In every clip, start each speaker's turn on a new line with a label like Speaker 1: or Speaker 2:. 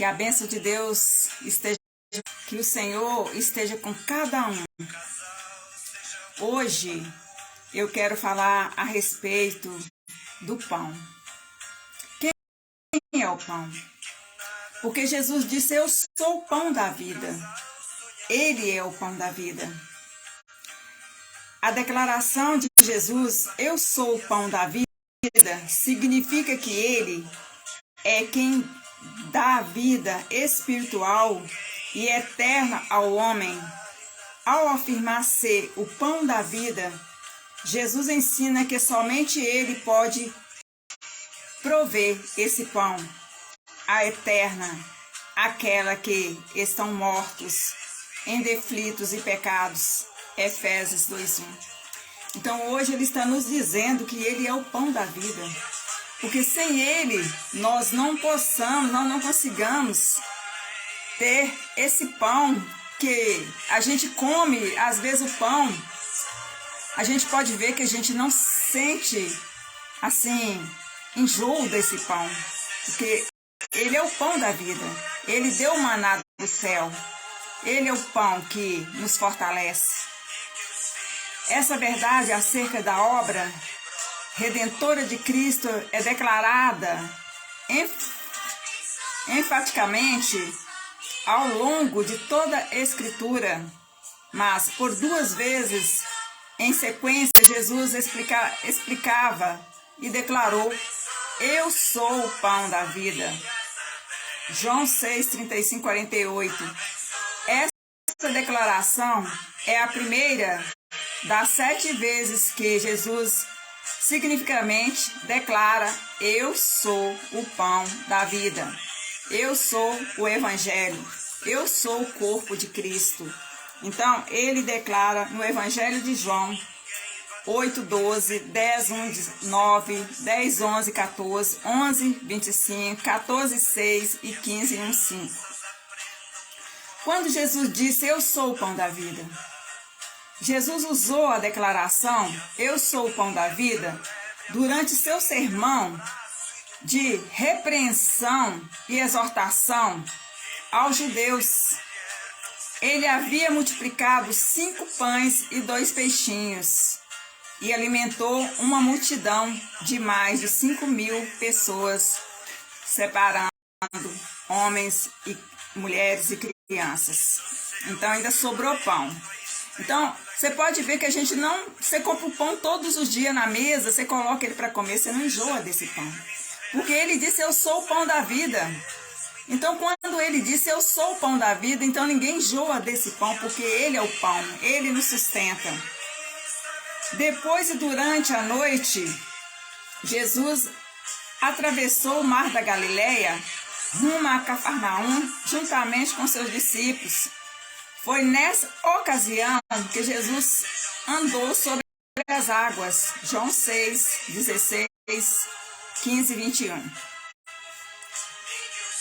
Speaker 1: Que a bênção de Deus esteja, que o Senhor esteja com cada um. Hoje eu quero falar a respeito do pão. Quem é o pão? Porque Jesus disse: eu sou o pão da vida. Ele é o pão da vida. A declaração de Jesus, eu sou o pão da vida, significa que Ele é quem dá vida espiritual e eterna ao homem. Ao afirmar ser o pão da vida, Jesus ensina que somente Ele pode prover esse pão, a eterna, aquela que estão mortos em deflitos e pecados. Efésios 2:1. Então hoje Ele está nos dizendo que Ele é o pão da vida. Porque sem Ele, nós não consigamos ter esse pão que a gente come. Às vezes o pão, a gente pode ver que a gente não sente, assim, enjoo desse pão. Porque Ele é o pão da vida. Ele deu o maná do céu. Ele é o pão que nos fortalece. Essa verdade acerca da obra redentora de Cristo é declarada enfaticamente ao longo de toda a Escritura, mas por duas vezes em sequência Jesus explicava e declarou: eu sou o pão da vida. João 6:35-48. Essa declaração é a primeira das 7 vezes que Jesus significativamente declara: eu sou o pão da vida. Eu sou o Evangelho. Eu sou o corpo de Cristo. Então, ele declara no Evangelho de João 8:12, 10:1-9, 10:11-14, 11:25, 14:6 e 15:1-5. Quando Jesus disse: eu sou o pão da vida, Jesus usou a declaração eu sou o pão da vida durante seu sermão de repreensão e exortação aos judeus. Ele havia multiplicado 5 pães e 2 peixinhos e alimentou uma multidão de mais de 5.000 pessoas, separando homens e mulheres e crianças. Então ainda sobrou pão. Então, você pode ver que a gente não... Você compra o pão todos os dias na mesa, você coloca ele para comer, você não enjoa desse pão. Porque ele disse: eu sou o pão da vida. Então, quando ele disse: eu sou o pão da vida, então ninguém enjoa desse pão, porque ele é o pão, ele nos sustenta. Depois e durante a noite, Jesus atravessou o mar da Galileia, rumo a Cafarnaum, juntamente com seus discípulos. Foi nessa ocasião que Jesus andou sobre as águas. João 6:16, 15 e 21.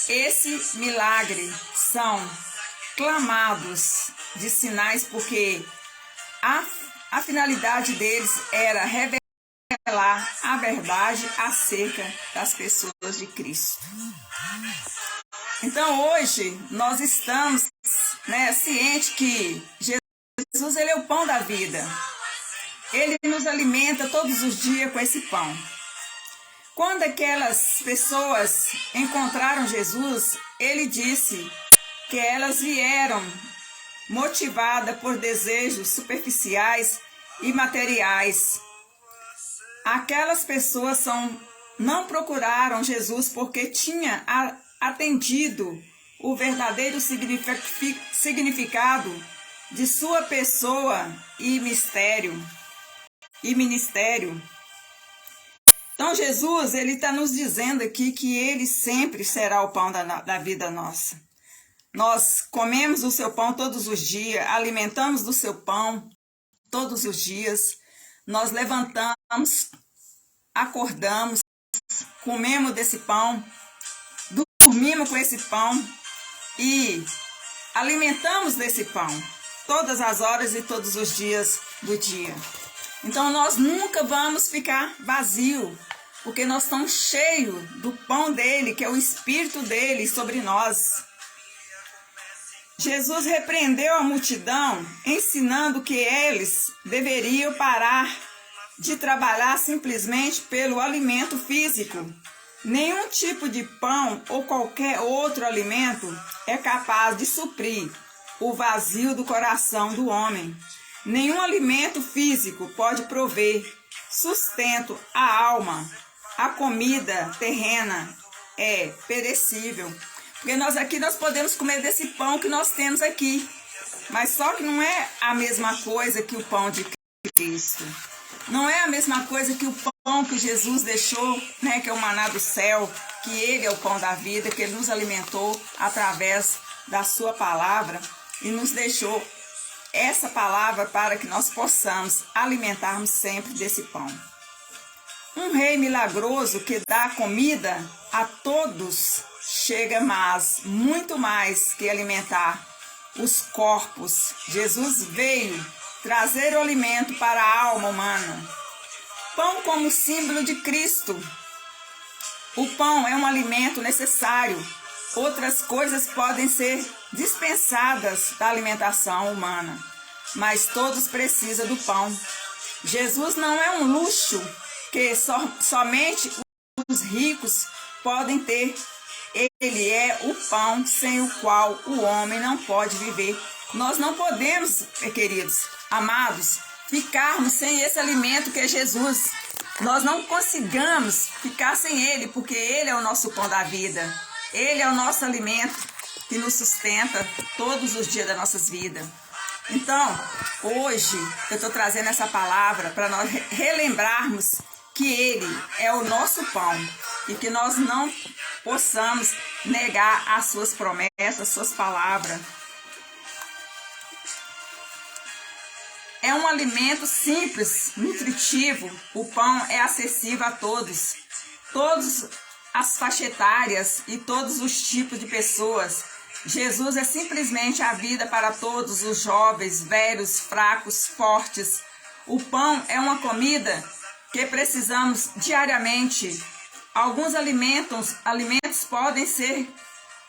Speaker 1: Esse milagre são clamados de sinais porque a finalidade deles era revelar a verdade acerca das pessoas de Cristo. Então hoje nós estamos ciente que Jesus, ele é o pão da vida. Ele nos alimenta todos os dias com esse pão. Quando aquelas pessoas encontraram Jesus, ele disse que elas vieram motivadas por desejos superficiais e materiais. Aquelas pessoas não procuraram Jesus porque tinha atendido o verdadeiro significado de sua pessoa e ministério. Então Jesus, ele está nos dizendo aqui que ele sempre será o pão da vida nossa. Nós comemos o seu pão todos os dias, alimentamos do seu pão todos os dias. Nós levantamos, acordamos, comemos desse pão, dormimos com esse pão e alimentamos desse pão todas as horas e todos os dias do dia. Então nós nunca vamos ficar vazio. porque nós estamos cheios do pão dele, que é o Espírito dele sobre nós. Jesus repreendeu a multidão, ensinando que eles deveriam parar de trabalhar simplesmente pelo alimento físico. Nenhum tipo de pão ou qualquer outro alimento é capaz de suprir o vazio do coração do homem. Nenhum alimento físico pode prover sustento à alma. A comida terrena é perecível. Porque nós podemos comer desse pão que nós temos aqui. Mas só que não é a mesma coisa que o pão de Cristo. Não é a mesma coisa que o pão que Jesus deixou, né, que é o maná do céu, que ele é o pão da vida, que ele nos alimentou através da sua palavra e nos deixou essa palavra para que nós possamos alimentarmos sempre desse pão. Um rei milagroso que dá comida a todos chega, mas muito mais que alimentar os corpos. Jesus veio trazer o alimento para a alma humana. Pão como símbolo de Cristo. O pão é um alimento necessário. Outras coisas podem ser dispensadas da alimentação humana, mas todos precisam do pão. Jesus não é um luxo que somente os ricos podem ter. Ele é o pão sem o qual o homem não pode viver. Nós não podemos, queridos, amados, ficarmos sem esse alimento que é Jesus. Nós não conseguimos ficar sem ele, porque ele é o nosso pão da vida. Ele é o nosso alimento que nos sustenta todos os dias das nossas vidas. Então, hoje eu estou trazendo essa palavra para nós relembrarmos que ele é o nosso pão e que nós não possamos negar as suas promessas, as suas palavras. É um alimento simples, nutritivo. O pão é acessível a todos as faixas etárias e todos os tipos de pessoas. Jesus é simplesmente a vida para todos os jovens, velhos, fracos, fortes. O pão é uma comida que precisamos diariamente. Alguns alimentos podem ser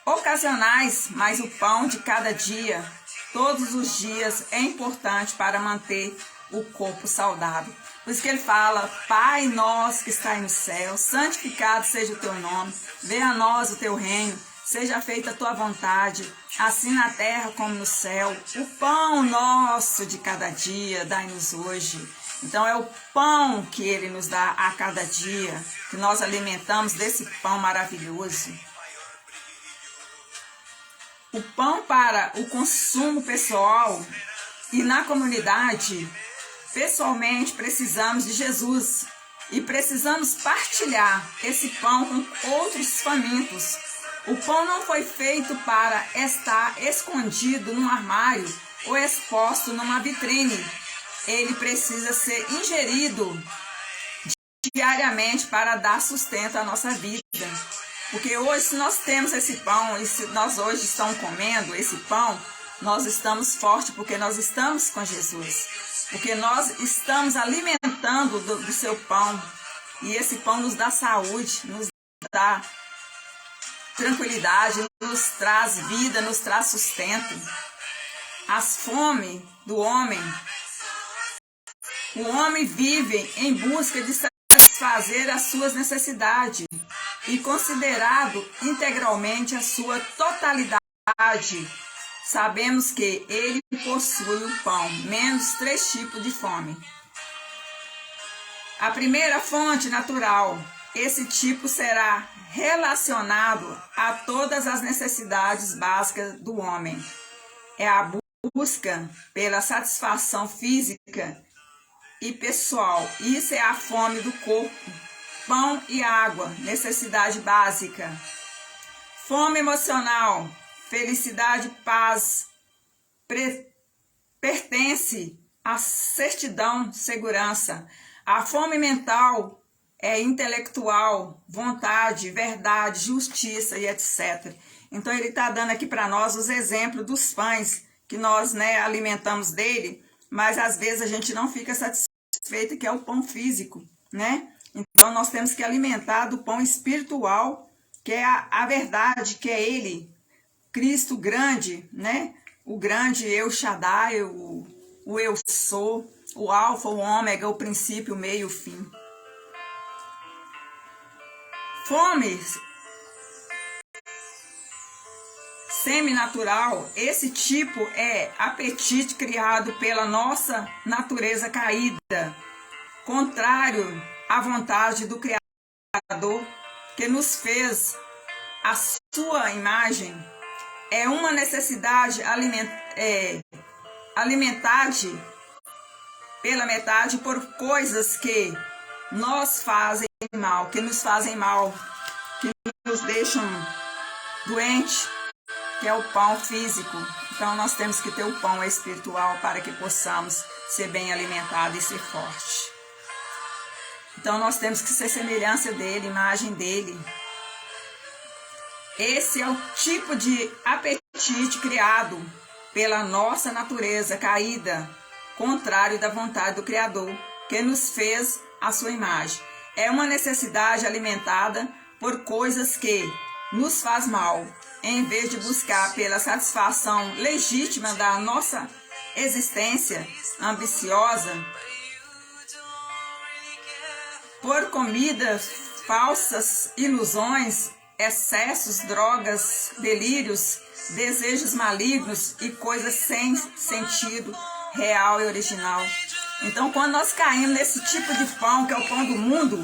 Speaker 1: ocasionais, mas o pão de cada dia, todos os dias, é importante para manter o corpo saudável. Por isso que ele fala: Pai nosso que está no céu, santificado seja o teu nome, venha a nós o teu reino, seja feita a tua vontade, assim na terra como no céu. O pão nosso de cada dia, dai-nos hoje. Então é o pão que ele nos dá a cada dia, que nós alimentamos desse pão maravilhoso. O pão para o consumo pessoal e na comunidade, pessoalmente precisamos de Jesus e precisamos partilhar esse pão com outros famintos. O pão não foi feito para estar escondido num armário ou exposto numa vitrine. Ele precisa ser ingerido diariamente para dar sustento à nossa vida. Porque hoje, se nós temos esse pão, e se nós hoje estamos comendo esse pão, nós estamos fortes, porque nós estamos com Jesus. Porque nós estamos alimentando do seu pão. E esse pão nos dá saúde, nos dá tranquilidade, nos traz vida, nos traz sustento. As fomes do homem, o homem vive em busca de satisfazer as suas necessidades e considerado integralmente a sua totalidade. Sabemos que ele possui o pão, menos 3 tipos de fome. A primeira fonte natural, esse tipo será relacionado a todas as necessidades básicas do homem. É a busca pela satisfação física e pessoal. Isso é a fome do corpo. Pão e água, necessidade básica. Fome emocional, felicidade, paz, pertence à certidão, segurança. A fome mental é intelectual, vontade, verdade, justiça e etc. Então ele está dando aqui para nós os exemplos dos pães que nós, alimentamos dele, mas às vezes a gente não fica satisfeito, que é o pão físico, né? Então nós temos que alimentar do pão espiritual, que é a verdade, que é Ele, Cristo grande, né? O grande Eu Shaddai, o Eu Sou, o Alfa, o Ômega, o princípio, o meio e o fim. Fome seminatural, esse tipo é apetite criado pela nossa natureza caída, contrário à vontade do Criador, que nos fez a sua imagem. É uma necessidade alimentar-te pela metade por coisas que nos fazem mal, que nos deixam doentes, que é o pão físico. Então nós temos que ter o pão espiritual para que possamos ser bem alimentados e ser fortes. Então nós temos que ser semelhança dele, imagem dele. Esse é o tipo de apetite criado pela nossa natureza caída, contrário da vontade do Criador, que nos fez a sua imagem. É uma necessidade alimentada por coisas que nos faz mal, em vez de buscar pela satisfação legítima da nossa existência ambiciosa, por comidas, falsas ilusões, excessos, drogas, delírios, desejos malignos e coisas sem sentido real e original. Então, quando nós caímos nesse tipo de pão, que é o pão do mundo,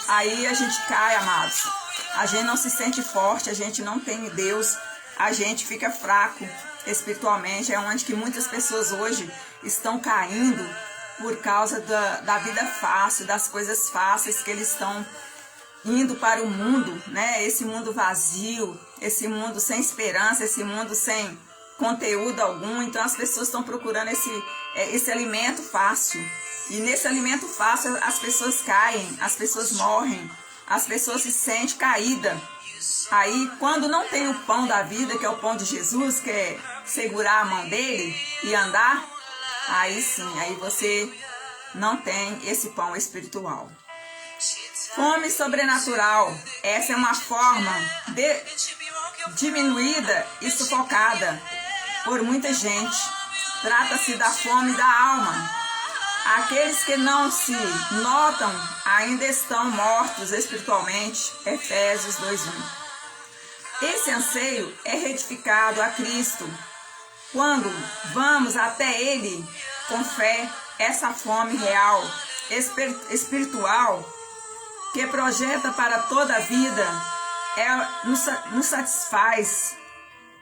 Speaker 1: aí a gente cai, amados. A gente não se sente forte, a gente não tem Deus, a gente fica fraco espiritualmente. É onde que muitas pessoas hoje estão caindo por causa da vida fácil, das coisas fáceis que eles estão indo para o mundo, né? Esse mundo vazio, esse mundo sem esperança, esse mundo sem conteúdo algum. Então as pessoas estão procurando esse alimento fácil. E nesse alimento fácil as pessoas caem, as pessoas morrem, as pessoas se sentem caídas. Aí quando não tem o pão da vida, que é o pão de Jesus, que é segurar a mão dele e andar, aí sim, aí você não tem esse pão espiritual. Fome sobrenatural, essa é uma forma diminuída e sufocada por muita gente. Trata-se da fome da alma. Aqueles que não se notam ainda estão mortos espiritualmente. Efésios 2:1. Esse anseio é retificado a Cristo. Quando vamos até Ele com fé, essa fome real, espiritual, que projeta para toda a vida, nos satisfaz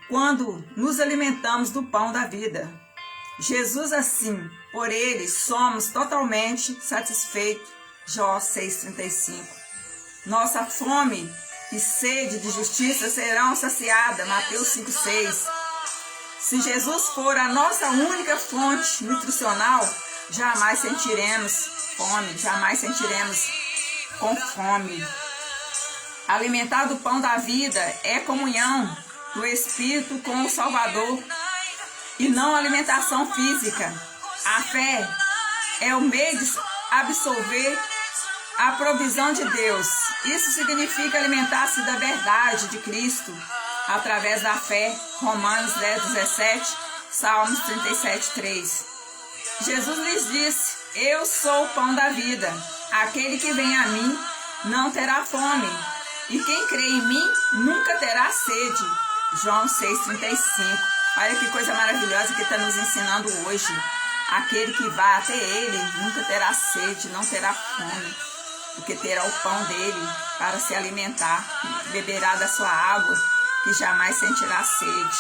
Speaker 1: quando nos alimentamos do pão da vida. Jesus assim, por Ele somos totalmente satisfeitos. Jó 6,35. Nossa fome e sede de justiça serão saciadas. Mateus 5,6. Se Jesus for a nossa única fonte nutricional, jamais sentiremos fome, jamais sentiremos com fome. Alimentar do pão da vida é comunhão do Espírito com o Salvador e não alimentação física. A fé é o meio de absorver a provisão de Deus. Isso significa alimentar-se da verdade de Cristo através da fé. Romanos 10:17, Salmos 37:3. Jesus lhes disse: eu sou o pão da vida. Aquele que vem a mim não terá fome, e quem crê em mim nunca terá sede. João 6,35. Olha que coisa maravilhosa que está nos ensinando hoje. Aquele que vai até Ele nunca terá sede, não terá fome, porque terá o pão dele para se alimentar, beberá da sua água, que jamais sentirá sede.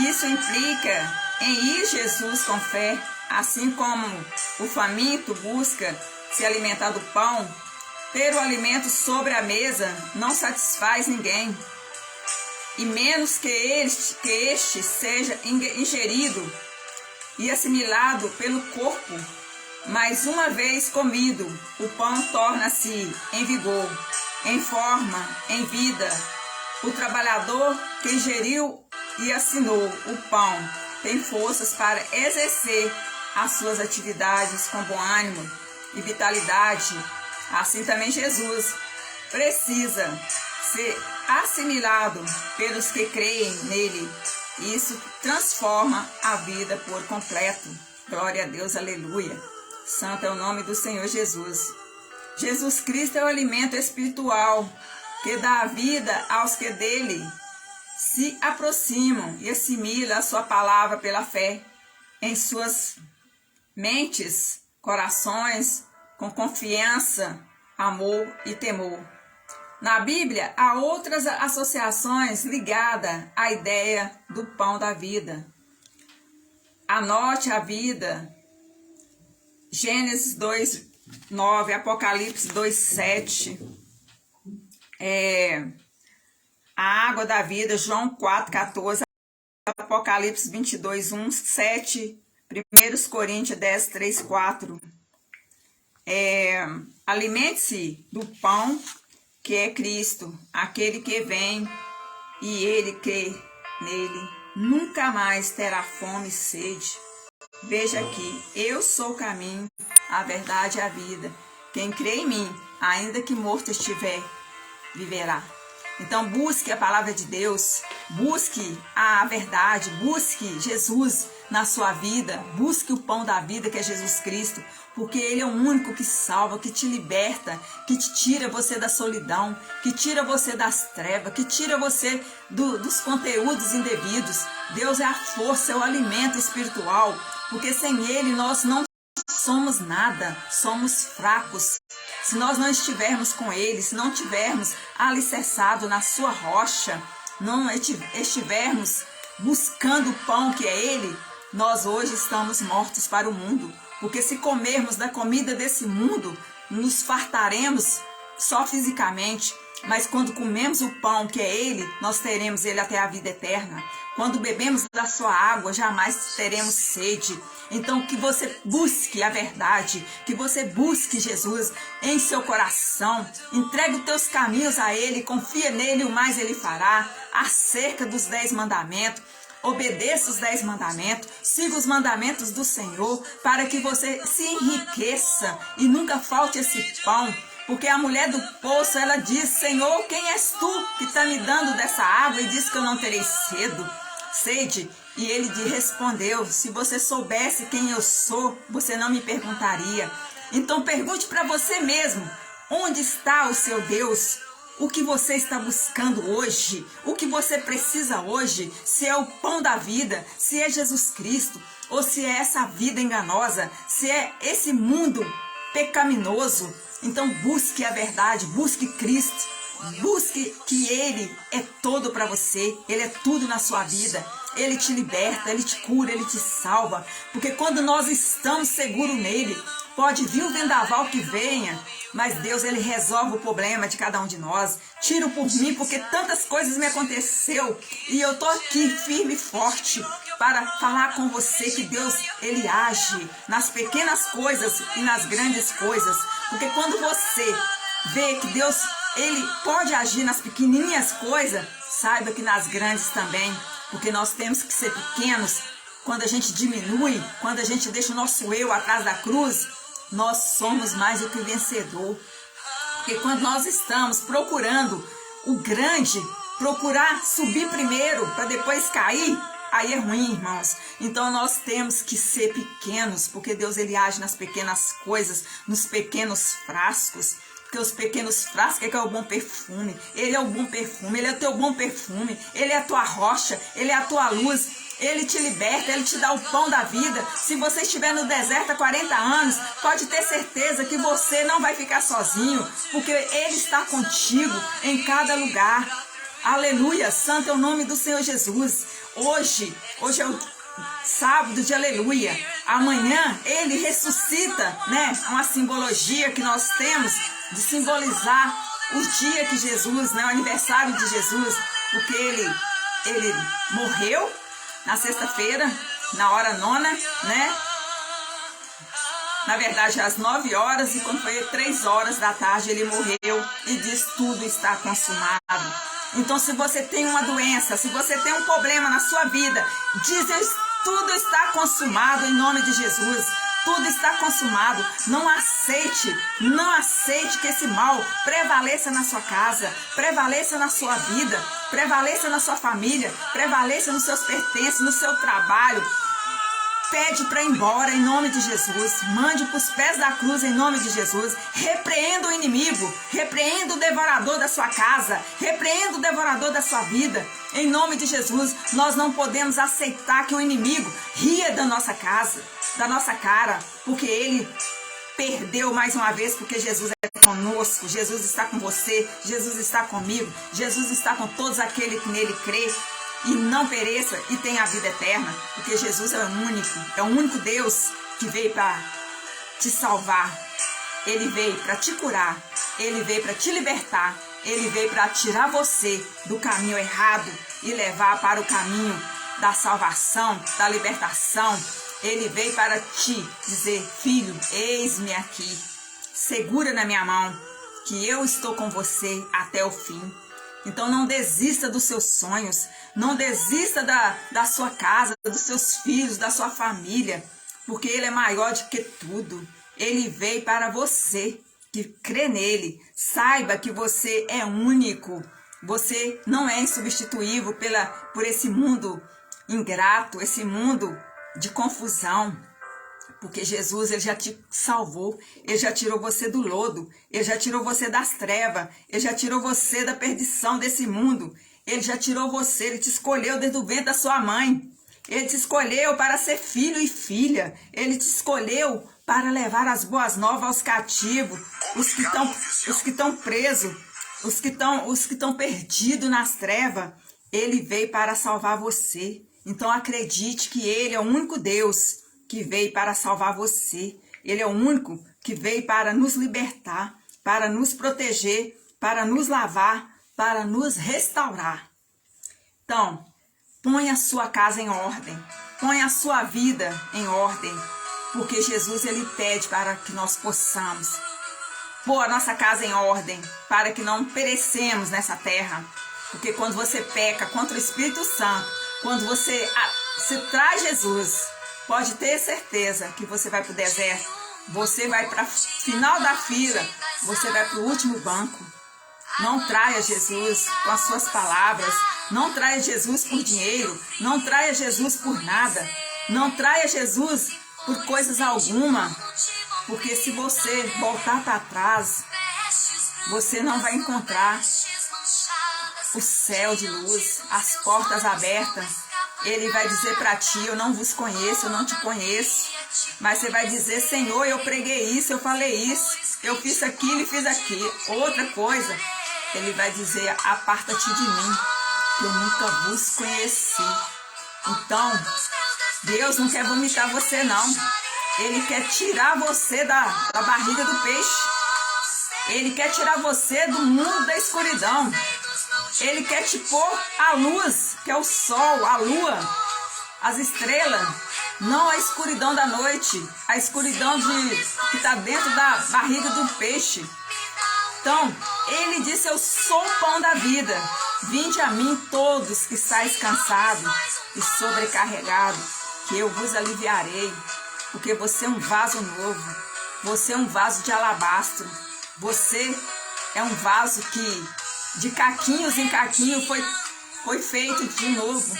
Speaker 1: Isso implica em ir Jesus com fé, assim como o faminto busca se alimentar do pão. Ter o alimento sobre a mesa não satisfaz ninguém, e menos que este seja ingerido e assimilado pelo corpo. Mas uma vez comido, o pão torna-se em vigor, em forma, em vida. O trabalhador que ingeriu e assinou o pão tem forças para exercer as suas atividades com bom ânimo e vitalidade. Assim também Jesus precisa ser assimilado pelos que creem nele. Isso transforma a vida por completo. Glória a Deus, aleluia. Santo é o nome do Senhor Jesus. Jesus Cristo é o alimento espiritual que dá a vida aos que dele se aproximam e assimilam a sua palavra pela fé em suas mentes, corações, com confiança, amor e temor. Na Bíblia, há outras associações ligadas à ideia do pão da vida. Anote a vida. Gênesis 2:9, Apocalipse 2:7. A água da vida, João 4:14, Apocalipse 22:1, 7, 1 Coríntios 10:3-4. Alimente-se do pão que é Cristo, aquele que vem e ele crê nele, nunca mais terá fome e sede. Veja aqui, eu sou o caminho, a verdade e a vida. Quem crê em mim, ainda que morto estiver, viverá. Então busque a palavra de Deus, busque a verdade, busque Jesus na sua vida, busque o pão da vida que é Jesus Cristo, porque Ele é o único que salva, que te liberta, que te tira você da solidão, que tira você das trevas, que tira você dos conteúdos indevidos. Deus é a força, é o alimento espiritual, porque sem Ele nós não somos nada, somos fracos. Se nós não estivermos com Ele, se não tivermos alicerçado na sua rocha, não estivermos buscando o pão que é Ele, nós hoje estamos mortos para o mundo. Porque se comermos da comida desse mundo, nos fartaremos só fisicamente, mas quando comemos o pão que é Ele, nós teremos Ele até a vida eterna. Quando bebemos da sua água, jamais teremos sede. Então que você busque a verdade, que você busque Jesus em seu coração, entregue os teus caminhos a Ele, confia nele, o mais Ele fará, acerca dos 10 mandamentos. Obedeça os 10 mandamentos, siga os mandamentos do Senhor, para que você se enriqueça e nunca falte esse pão. Porque a mulher do poço, ela diz: Senhor, quem és tu que está me dando dessa água? E diz que eu não terei sede. E ele respondeu: se você soubesse quem eu sou, você não me perguntaria. Então pergunte para você mesmo: onde está o seu Deus? O que você está buscando hoje? O que você precisa hoje? Se é o pão da vida, se é Jesus Cristo, ou se é essa vida enganosa, se é esse mundo pecaminoso. Então busque a verdade, busque Cristo, busque que Ele é todo para você, Ele é tudo na sua vida. Ele te liberta, Ele te cura, Ele te salva. Porque quando nós estamos seguros nele, pode vir o vendaval que venha, mas Deus, Ele resolve o problema de cada um de nós. Tiro por mim, porque tantas coisas me aconteceu e eu tô aqui firme e forte para falar com você que Deus, Ele age nas pequenas coisas e nas grandes coisas. Porque quando você vê que Deus, Ele pode agir nas pequenininhas coisas, saiba que nas grandes também. Porque nós temos que ser pequenos. Quando a gente diminui, quando a gente deixa o nosso eu atrás da cruz, nós somos mais do que vencedor. Porque quando nós estamos procurando o grande, procurar subir primeiro para depois cair, aí é ruim, irmãos. Então nós temos que ser pequenos, porque Deus, Ele age nas pequenas coisas, nos pequenos frascos. Porque os pequenos frascos é o bom perfume. Ele é o bom perfume, Ele é o teu bom perfume. Ele é a tua rocha, Ele é a tua luz. Ele te liberta, Ele te dá o pão da vida. Se você estiver no deserto há 40 anos, pode ter certeza que você não vai ficar sozinho, porque Ele está contigo em cada lugar. Aleluia, santo é o nome do Senhor Jesus. Hoje é o sábado de aleluia. Amanhã Ele ressuscita, né? Uma simbologia que nós temos de simbolizar o dia que Jesus, né? O aniversário de Jesus, porque Ele morreu na sexta-feira, na hora 9, né? Na verdade, às 9 horas, e quando foi 3 horas da tarde, Ele morreu e diz: tudo está consumado. Então, se você tem uma doença, se você tem um problema na sua vida, diz: tudo está consumado em nome de Jesus. Tudo está consumado. Não aceite que esse mal prevaleça na sua casa, prevaleça na sua vida, prevaleça na sua família, prevaleça nos seus pertences, no seu trabalho. Pede para ir embora em nome de Jesus. Mande para os pés da cruz em nome de Jesus. Repreenda o inimigo. Repreenda o devorador da sua casa. Repreenda o devorador da sua vida. Em nome de Jesus, nós não podemos aceitar que o inimigo ria da nossa casa, da nossa cara, porque ele perdeu mais uma vez, porque Jesus é conosco. Jesus está com você. Jesus está comigo. Jesus está com todos aqueles que nele crê. E não pereça e tenha a vida eterna, porque Jesus é o único Deus que veio para te salvar. Ele veio para te curar, ele veio para te libertar, ele veio para tirar você do caminho errado e levar para o caminho da salvação, da libertação. Ele veio para te dizer: filho, eis-me aqui, segura na minha mão, que eu estou com você até o fim. Então não desista dos seus sonhos, não desista da sua casa, dos seus filhos, da sua família, porque Ele é maior do que tudo. Ele veio para você que crê nele. Saiba que você é único, você não é insubstituível por esse mundo ingrato, esse mundo de confusão. Porque Jesus, ele já te salvou, ele já tirou você do lodo, ele já tirou você das trevas, ele já tirou você da perdição desse mundo, ele já tirou você, ele te escolheu desde o ventre da sua mãe, ele te escolheu para ser filho e filha, ele te escolheu para levar as boas novas aos cativos, os que estão presos, os que estão perdidos nas trevas. Ele veio para salvar você. Então acredite que ele é o único Deus que veio para salvar você. Ele é o único que veio para nos libertar, para nos proteger, para nos lavar, para nos restaurar. Então, põe a sua casa em ordem, põe a sua vida em ordem, porque Jesus, ele pede para que nós possamos pôr a nossa casa em ordem, para que não perecemos nessa terra. Porque quando você peca contra o Espírito Santo, quando você traz Jesus, pode ter certeza que você vai para o deserto, você vai para o final da fila, você vai para o último banco. Não traia Jesus com as suas palavras, não traia Jesus por dinheiro, não traia Jesus por nada, não traia Jesus por coisas alguma, porque se você voltar para trás, você não vai encontrar o céu de luz, as portas abertas. Ele vai dizer para ti: eu não vos conheço, eu não te conheço. Mas você vai dizer: Senhor, eu preguei isso, eu falei isso, eu fiz aquilo e fiz aquilo. Outra coisa, ele vai dizer: aparta-te de mim, que eu nunca vos conheci. Então, Deus não quer vomitar você, não. Ele quer tirar você da barriga do peixe. Ele quer tirar você do mundo da escuridão. Ele quer te pôr a luz, que é o sol, a lua, as estrelas, não a escuridão da noite, a escuridão que está dentro da barriga do peixe. Então, ele disse: eu sou o pão da vida. Vinde a mim todos que estáis cansados e sobrecarregados, que eu vos aliviarei. Porque você é um vaso novo, você é um vaso de alabastro, você é um vaso que de caquinhos em caquinho foi feito de novo,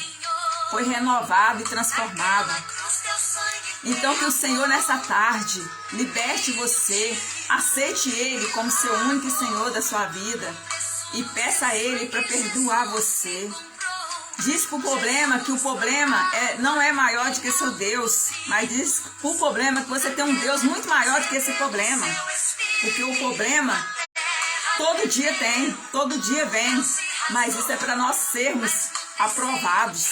Speaker 1: foi renovado e transformado. Então que o Senhor nessa tarde liberte você, aceite Ele como seu único e Senhor da sua vida e peça a Ele para perdoar você. Diz para o problema que o problema não é maior do que seu Deus, mas diz para o problema que você tem um Deus muito maior do que esse problema, porque o problema todo dia tem, todo dia vem, mas isso é para nós sermos aprovados.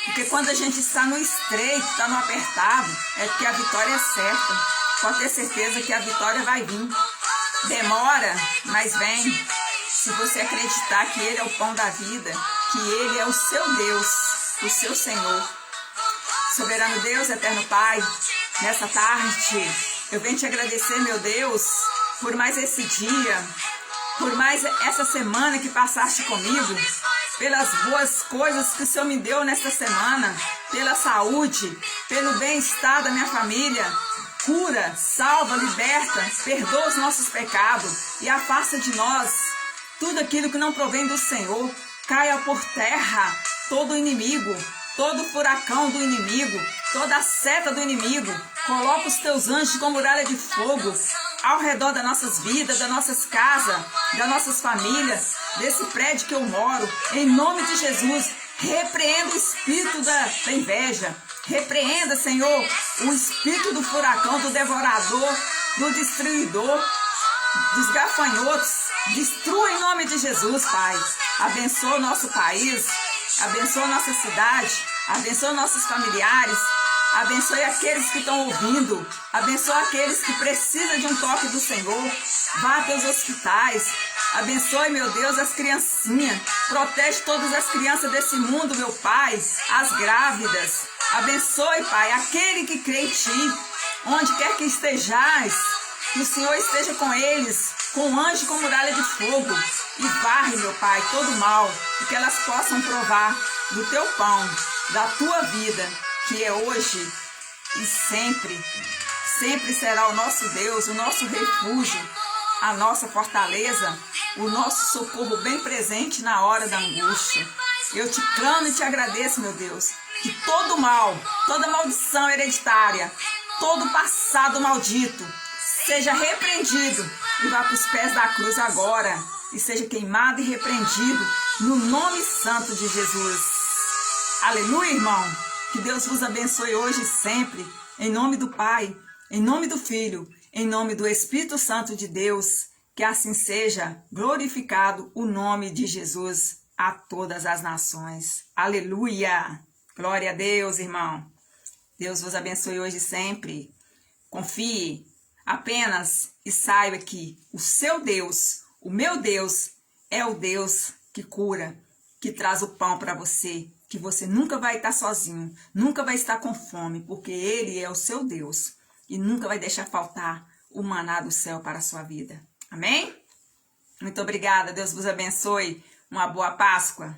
Speaker 1: Porque quando a gente está no estreito, está no apertado, é porque a vitória é certa. Pode ter certeza que a vitória vai vir. Demora, mas vem. Se você acreditar que Ele é o pão da vida, que Ele é o seu Deus, o seu Senhor. Soberano Deus, eterno Pai, nessa tarde, eu venho te agradecer, meu Deus, por mais esse dia, por mais essa semana que passaste comigo, pelas boas coisas que o Senhor me deu nesta semana, pela saúde, pelo bem-estar da minha família, cura, salva, liberta, perdoa os nossos pecados e afasta de nós tudo aquilo que não provém do Senhor. Caia por terra todo inimigo, todo furacão do inimigo, toda seta do inimigo. Coloca os teus anjos com muralha de fogo ao redor das nossas vidas, das nossas casas, das nossas famílias, desse prédio que eu moro. Em nome de Jesus, repreenda o espírito da inveja. Repreenda, Senhor, o espírito do furacão, do devorador, do destruidor, dos gafanhotos. Destrua em nome de Jesus, Pai. Abençoa o nosso país, abençoa a nossa cidade, abençoa nossos familiares, abençoe aqueles que estão ouvindo, abençoa aqueles que precisam de um toque do Senhor. Vá até os hospitais, abençoe, meu Deus, as criancinhas, protege todas as crianças desse mundo, meu Pai, as grávidas. Abençoe, Pai, aquele que crê em Ti, onde quer que estejais, que o Senhor esteja com eles, com anjo com muralha de fogo, e varre, meu Pai, todo mal, e que elas possam provar do Teu pão, da Tua vida, que é hoje e sempre, sempre será o nosso Deus, o nosso refúgio, a nossa fortaleza, o nosso socorro bem presente na hora da angústia. Eu te clamo e te agradeço, meu Deus, que todo mal, toda maldição hereditária, todo passado maldito, seja repreendido e vá para os pés da cruz agora e seja queimado e repreendido no nome santo de Jesus. Aleluia, irmão. Que Deus vos abençoe hoje e sempre, em nome do Pai, em nome do Filho, em nome do Espírito Santo de Deus. Que assim seja glorificado o nome de Jesus a todas as nações. Aleluia. Glória a Deus, irmão. Deus vos abençoe hoje e sempre. Confie apenas e saiba que o seu Deus, o meu Deus, é o Deus que cura, que traz o pão para você, que você nunca vai estar sozinho, nunca vai estar com fome, porque Ele é o seu Deus e nunca vai deixar faltar o maná do céu para a sua vida. Amém? Muito obrigada, Deus vos abençoe. Uma boa Páscoa.